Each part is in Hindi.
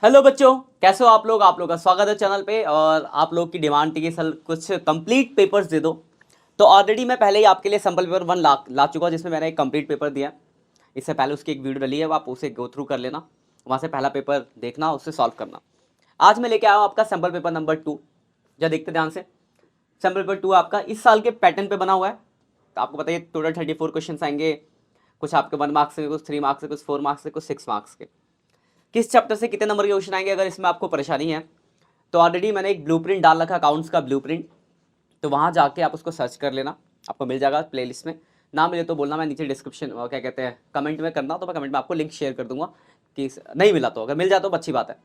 हेलो बच्चों, कैसे हो आप लोग का स्वागत है चैनल पे। और आप लोग की डिमांड थी कि सर कुछ कंप्लीट पेपर्स दे दो। तो ऑलरेडी मैं पहले ही आपके लिए सैम्पल पेपर 1 ला चुका हूँ, जिसमें मैंने एक कंप्लीट पेपर दिया। इससे पहले उसकी एक वीडियो डली है, आप उसे गो थ्रू कर लेना, वहाँ से पहला पेपर देखना, उससे सॉल्व करना। आज मैं लेके आया हूँ आपका सैम्पल पेपर नंबर 2। जब देखते ध्यान से, सैम्पल पेपर 2 आपका इस साल के पैटर्न पे बना हुआ है। तो आपको पता है टोटल 34 क्वेश्चन आएंगे। कुछ आपके 1 मार्क्स से, कुछ 3 मार्क्स से, कुछ 4 मार्क्स से, कुछ 6 मार्क्स के। किस चैप्टर से कितने नंबर के क्वेश्चन आएंगे, अगर इसमें आपको परेशानी है तो ऑलरेडी मैंने एक ब्लूप्रिंट डाल रखा, अकाउंट्स का ब्लूप्रिंट। तो वहाँ जाके आप उसको सर्च कर लेना, आपको मिल जाएगा प्लेलिस्ट में। ना मिले तो बोलना, मैं नीचे डिस्क्रिप्शन क्या कहते हैं कमेंट में करना, तो मैं कमेंट में आपको लिंक शेयर कर दूंगा। कि नहीं मिला तो, अगर मिल जाए तो अच्छी बात है।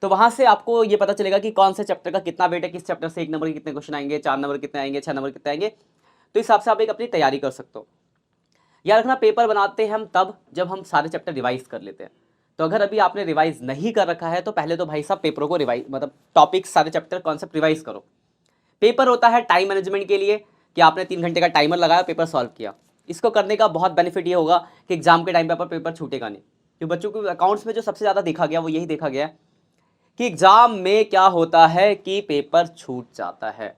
तो वहाँ से आपको ये पता चलेगा कि कौन से चैप्टर का कितना वेट है, किस चैप्टर से 1 नंबर के कितने क्वेश्चन आएंगे, 4 नंबर कितने आएंगे, 6 नंबर कितने आएंगे। तो इस हिसाब से आप एक अपनी तैयारी कर सकते हो। याद रखना, पेपर बनाते हैं हम तब जब हम सारे चैप्टर रिवाइज कर लेते हैं। तो अगर अभी आपने रिवाइज नहीं कर रखा है तो पहले तो भाई साहब पेपरों को रिवाइज, मतलब टॉपिक, सारे चैप्टर, कॉन्सेप्ट रिवाइज करो। पेपर होता है टाइम मैनेजमेंट के लिए, कि आपने 3 घंटे का टाइमर लगाया, पेपर सॉल्व किया। इसको करने का बहुत बेनिफिट ये होगा कि एग्जाम के टाइम पे पेपर छूटेगा नहीं। क्योंकि बच्चों के अकाउंट्स में जो सबसे ज़्यादा देखा गया वो यही देखा गया कि एग्जाम में क्या होता है कि पेपर छूट जाता है।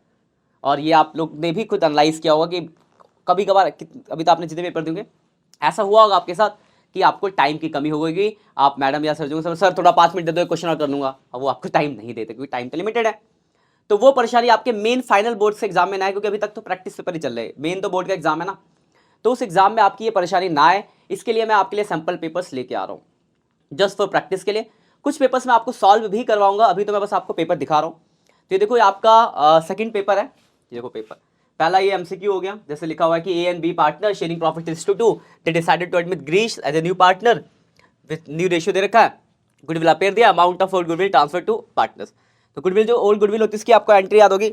और ये आप लोग ने भी खुद एनालाइज किया होगा कि कभी कभार, अभी तो आपने जितने पेपर देंगे ऐसा हुआ होगा आपके साथ कि आपको टाइम की कमी होगी। आप मैडम या सर जो सर थोड़ा 5 मिनट दे दो, एक क्वेश्चन और कर लूंगा, अब वो आपको टाइम नहीं देते क्योंकि टाइम तो लिमिटेड है। तो वो परेशानी आपके मेन फाइनल बोर्ड से एग्जाम में ना आए, क्योंकि अभी तक तो प्रैक्टिस पेपर ही चल रहे हैं, मेन तो बोर्ड का एग्जाम है ना। तो उस एग्जाम में आपकी ये परेशानी ना आए, इसके लिए मैं आपके लिए सैम्पल पेपर्स लेके आ रहा हूँ, जस्ट फॉर प्रैक्टिस के लिए। कुछ पेपर्स मैं आपको सॉल्व भी करवाऊंगा, अभी तो मैं बस आपको पेपर दिखा रहा हूँ। तो ये देखो, ये आपका सेकंड पेपर है। ये देखो पेपर पहला, ये एमसीक्यू हो गया। जैसे लिखा हुआ है कि A and B partner sharing profit is two two, they decided to admit Girish as a new partner with new ratio they रखा है। गुडविल अपेयर दिया, amount of old goodwill transfer to partners. तो गुडविल, जो ओल्ड गुडविल होती है, इसकी आपको एंट्री याद होगी।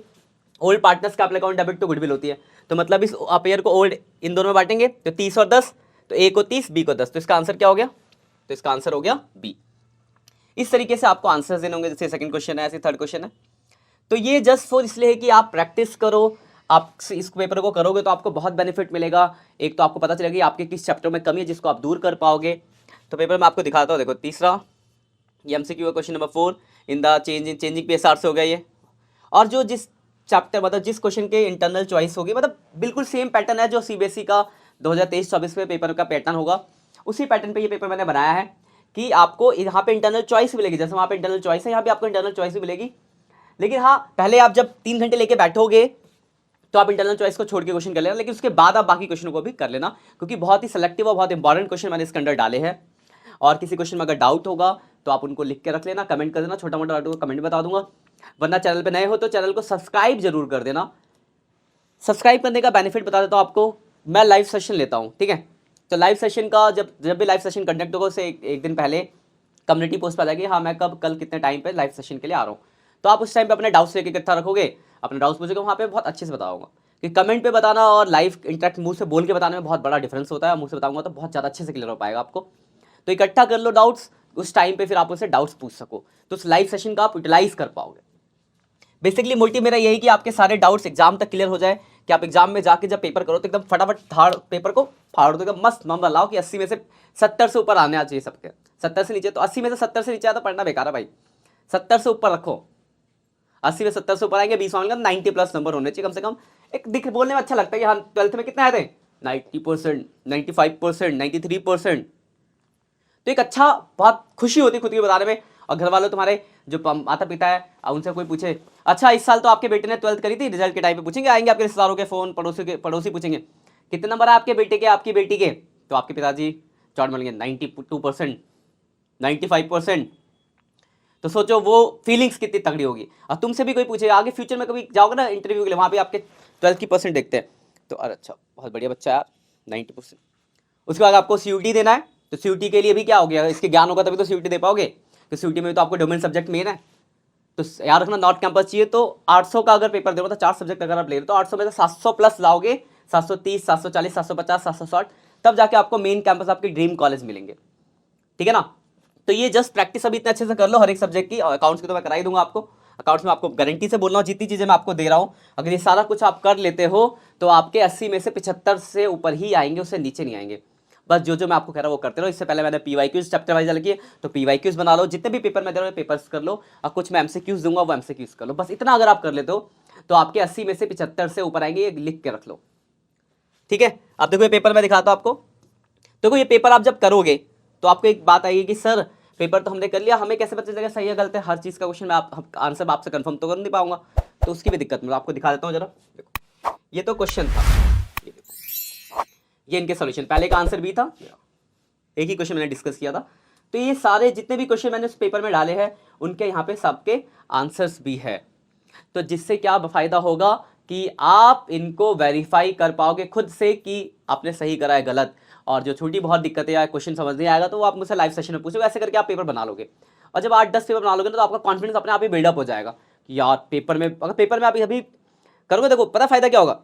ओल्ड पार्टनर्स का अपने अकाउंट डेबिट टू गुडविल होती है। तो मतलब इस अपेयर को ओल्ड इन दोनों में बांटेंगे, तो 30 और 10, तो ए को 30, बी को 10। तो इसका आंसर क्या हो गया? तो इसका आंसर हो गया बी। इस तरीके से आपको आंसर्स देने होंगे, जैसे सेकंड क्वेश्चन है ऐसे थर्ड क्वेश्चन है। तो ये जस्ट फॉर इसलिए है कि आप प्रैक्टिस करो। आप इस पेपर को करोगे तो आपको बहुत बेनिफिट मिलेगा। एक तो आपको पता चलेगा कि आपके किस चैप्टर में कमी है जिसको आप दूर कर पाओगे। तो पेपर में आपको दिखाता हूँ, देखो तीसरा ये MCQ question number 4 in the changing PSR से हो गया ये। और जो जिस चैप्टर, मतलब जिस क्वेश्चन के इंटरनल चॉइस होगी, मतलब बिल्कुल सेम पैटर्न है जो सीबीएसई का 2023-24 में पेपर का पैटर्न होगा, उसी पैटर्न पे ये पेपर मैंने बनाया है कि आपको यहाँ पे इंटरनल चॉइस मिलेगी। जैसे वहाँ पे इंटरनल चॉइस है, यहाँ भी आपको इंटरनल चॉइस भी मिलेगी। लेकिन हाँ, पहले आप जब 3 घंटे लेके बैठोगे तो आप इंटरनल चॉइस को छोड़ के क्वेश्चन कर लेना, लेकिन उसके बाद आप बाकी क्वेश्चनों को भी कर लेना, क्योंकि बहुत ही सेलेक्टिव और बहुत इंपॉर्टेंट क्वेश्चन मैंने इसके अंदर डाले हैं। और किसी क्वेश्चन में अगर डाउट होगा तो आप उनको लिख के रख लेना, कमेंट कर देना, छोटा मोटा डाउट होगा कमेंट में बता दूंगा। वरना चैनल पे नए हो तो चैनल को सब्सक्राइब जरूर कर देना। सब्सक्राइब करने का बेनिफिट बता देता हूँ आपको, मैं लाइव सेशन लेता हूँ, ठीक है। तो लाइव सेशन का जब भी लाइव सेशन कंडक्ट होगा, उससे एक दिन पहले कम्युनिटी पोस्ट पर आ जाएगी, हाँ मैं कब, कल, कितने टाइम पे लाइव सेशन के लिए आ रहा हूँ। तो आप उस टाइम पे अपने डाउट्स लेके इकट्ठा रखोगे, अपने डाउट्स पूछोगे, वहाँ पे बहुत अच्छे से बताऊंगा। कि कमेंट पे बताना और लाइव इंटरेक्ट मुंह से बोल के बताने में बहुत बड़ा डिफरेंस होता है। मुंह से बताऊंगा तो बहुत ज़्यादा अच्छे से क्लियर हो पाएगा आपको। तो इकट्ठा कर लो डाउट्स, उस टाइम पे फिर आप उससे डाउट्स पूछ सको, तो उस लाइव सेशन का आप यूटिलाइज कर पाओगे। बेसिकली मोटिव मेरा यही कि आपके सारे डाउट्स एग्जाम तक क्लियर हो जाए, कि आप एग्जाम में जाके जब पेपर करो तो एकदम फटाफट फाड़, पेपर को फाड़ दो, एकदम मस्त नंबर लाओ कि 80 में से 70 से ऊपर आने चाहिए सबके। 70 से नीचे तो 80 में से 70 से नीचे आया तो पढ़ना बेकार है भाई। 70 से ऊपर रखो, 80 में 70 से ऊपर आएंगे, 20 में 90+ नंबर होने चाहिए कम से कम। एक दिख बोलने में अच्छा लगता है कि हाँ 12th में कितने आए थे, 90%, 95%, 93%। तो एक अच्छा, बहुत खुशी होती है खुद के बताने में। और घर वालों तुम्हारे जो माता पिता है, उनसे कोई पूछे, अच्छा इस साल तो आपके बेटे ने 12th करी थी, रिजल्ट के टाइम पे पूछेंगे, आएंगे आपके रिश्तेदारों के फोन, पड़ोसी पूछेंगे कितने नंबर है आपके बेटे के, आपकी बेटी के। तो आपके पिताजी चौड़ बोलेंगे 92%, 95%। तो सोचो वो फीलिंग्स कितनी तगड़ी होगी। और तुमसे भी कोई पूछे, आगे फ्यूचर में कभी जाओगे ना इंटरव्यू के लिए, वहाँ पे आपके 12th की परसेंट देखते हैं, तो अरे अच्छा बहुत बढ़िया बच्चा यार 90%। उसके बाद आपको सीयूटी देना है, तो सीयूटी के लिए भी क्या हो गया, इसके ज्ञान होगा तभी तो सीयूटी दे पाओगे। तो सीयूटी में तो आपको डोमेन सब्जेक्ट मेन है। तो याद रखना, नॉर्थ कैंपस चाहिए तो 800 का अगर पेपर दे रहे हो तो 4 सब्जेक्ट अगर आप ले रहे हो तो 800 में से 700+ लाओगे, 730, 740, 750, 760, तब जाके आपको मेन कैंपस, आपके ड्रीम कॉलेज मिलेंगे, ठीक है ना। तो ये जस्ट प्रैक्टिस अभी इतने अच्छे से कर लो हर एक सब्जेक्ट की। और अकाउंट्स की तो मैं करा ही दूंगा आपको। अकाउंट्स में आपको गारंटी से बोल रहा हूँ, जितनी चीज़ें मैं आपको दे रहा हूँ, अगर ये सारा कुछ आप कर लेते हो तो आपके 80 में से 75 से ऊपर ही आएंगे, उससे नीचे नहीं आएंगे। बस जो जो मैं आपको कह रहा हूँ वो करते रहो। इससे पहले मैंने PYQs चैप्टर वाइज किए, तो PYQs बना लो, जितने भी पेपर में दे रहा हूँ पेपर्स कर लो, और कुछ मैं MCQs दूंगा वो MCQs कर लो। बस इतना अगर आप कर लेते हो तो आपके 80 में से 75 से ऊपर आएंगे, ये लिख के रख लो, ठीक है। अब देखो ये पेपर मैं दिखाता हूँ आपको। देखो ये पेपर आप जब करोगे तो आपको एक बात आएगी कि सर पेपर तो हमने कर लिया, हमें कैसे पता चलेगा सही है गलत है, हर चीज़ का क्वेश्चन मैं आंसर आपसे कंफर्म तो कर नहीं पाऊंगा, तो उसकी भी दिक्कत मैं आपको दिखा देता हूँ जरा। देखो ये तो क्वेश्चन था, ये इनके सॉल्यूशन, पहले का आंसर भी था, एक ही क्वेश्चन मैंने डिस्कस किया था। तो ये सारे जितने भी क्वेश्चन मैंने उस पेपर में डाले हैं उनके यहाँ पे सबके आंसर्स भी है। तो जिससे क्या फायदा होगा कि आप इनको वेरीफाई कर पाओगे खुद से कि आपने सही करा है गलत, और जो छोटी बहुत दिक्कतें या क्वेश्चन समझ नहीं आएगा तो वो आप मुझसे लाइव सेशन में पूछोगे, ऐसे करके आप पेपर बना लोगे। और जब 8-10 पेपर बना लोगे ना तो आपका कॉन्फिडेंस अपने आप ही बिल्डअप हो जाएगा कि यार पेपर में, अगर पेपर में आप अभी करोगे, देखो पता फायदा क्या होगा,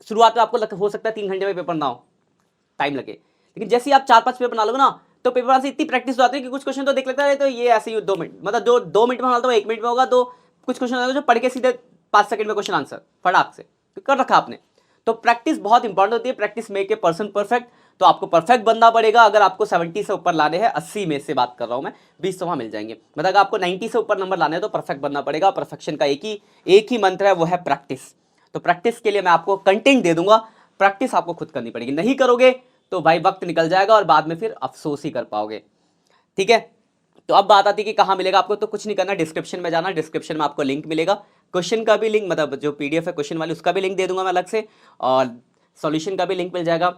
शुरुआत में आपको हो सकता है 3 घंटे में पेपर ना हो, टाइम लगे, लेकिन जैसे ही आप 4-5 पेपर बना लोगे ना तो पेपर से इतनी प्रैक्टिस हो जाती है कि कुछ क्वेश्चन तो देख लेता है तो ये ऐसे ही 2 मिनट, मतलब जो 2 मिनट में बनाता है 1 मिनट में होगा, तो कुछ क्वेश्चन जो पढ़ के सीधे 5 सेकंड में क्वेश्चन आंसर फटाक से कर रखा आपने। तो प्रैक्टिस बहुत इंपॉर्टेंट होती है, practice make a person perfect. तो आपको परफेक्ट बनना पड़ेगा, अगर आपको 70 से ऊपर लाने हैं, 80 में से बात कर रहा हूं मैं, 20 तो वहां मिल जाएंगे, मतलब अगर आपको 90 से ऊपर नंबर लाने हैं तो परफेक्ट बनना पड़ेगा। परफेक्शन का एक ही मंत्र है, वो है प्रैक्टिस। तो प्रैक्टिस के लिए मैं आपको कंटेंट दे दूंगा, प्रैक्टिस आपको खुद करनी पड़ेगी, नहीं करोगे तो भाई वक्त निकल जाएगा और बाद में फिर अफसोस ही कर पाओगे, ठीक है। तो अब बात आती है कि कहाँ मिलेगा आपको, तो कुछ नहीं करना, डिस्क्रिप्शन में जाना, डिस्क्रिप्शन में आपको लिंक मिलेगा, क्वेश्चन का भी लिंक, मतलब जो PDF है क्वेश्चन वाली उसका भी लिंक दे दूंगा मैं अलग से, और सॉल्यूशन का भी लिंक मिल जाएगा।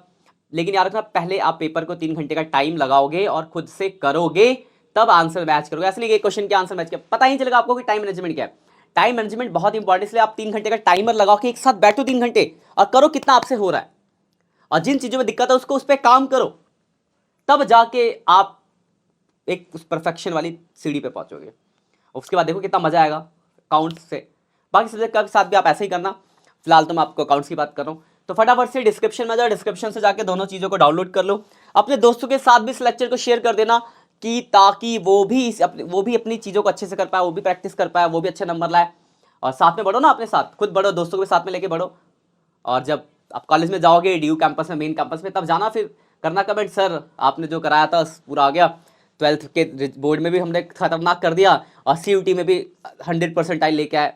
लेकिन याद रखना पहले आप पेपर को 3 घंटे का टाइम लगाओगे और खुद से करोगे, तब आंसर मैच करोगे। ऐसे नहीं कि क्वेश्चन के आंसर मैच किया, पता ही नहीं चलेगा आपको कि टाइम मैनेजमेंट क्या है। टाइम मैनेजमेंट बहुत इंपॉर्टेंट, इसलिए आप 3 घंटे का टाइमर लगाओ कि एक साथ बैठो 3 घंटे और करो कितना आपसे हो रहा है, और जिन चीजों में दिक्कत है उसको उस पर काम करो, तब जाके आप एक उस परफेक्शन वाली सीढ़ी पे पहुंचोगे। उसके बाद देखो कितना मजा आएगा अकाउंट्स से। बाकी सब्जेक्ट के साथ भी आप ऐसे ही करना, फिलहाल तो मैं आपको अकाउंट्स की बात कर रहा हूँ। तो फटाफट से डिस्क्रिप्शन में जाओ, डिस्क्रिप्शन से जाके दोनों चीज़ों को डाउनलोड कर लो, अपने दोस्तों के साथ भी इस लेक्चर को शेयर कर देना, कि ताकि वो भी अपनी चीज़ों को अच्छे से कर पाए, वो भी प्रैक्टिस कर पाए, वो भी अच्छे नंबर लाए। और साथ में बढ़ो ना, अपने साथ खुद बढ़ो, दोस्तों को भी साथ में लेके बढ़ो। और जब आप कॉलेज में जाओगे DU कैंपस में, मेन कैंपस में, तब जाना फिर करना कमेंट, सर आपने जो कराया था पूरा आ गया, 12th के बोर्ड में भी हमने खतरनाक कर दिया और CUT में भी 100% लेके आए।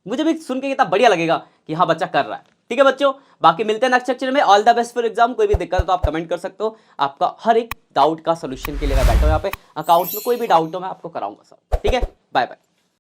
मुझे भी सुन के कितना बढ़िया लगेगा कि हाँ बच्चा कर रहा है, ठीक है बच्चों। बाकी मिलते हैं नेक्स्ट लेक्चर में, all the best for exam. कोई भी दिक्कत है तो आप कमेंट कर सकते हो, आपका हर एक डाउट का सोल्यूशन के लिए मैं बैठा हूँ यहाँ पे, अकाउंट में कोई भी डाउट हो मैं आपको कराऊंगा सर, ठीक है। Bye bye.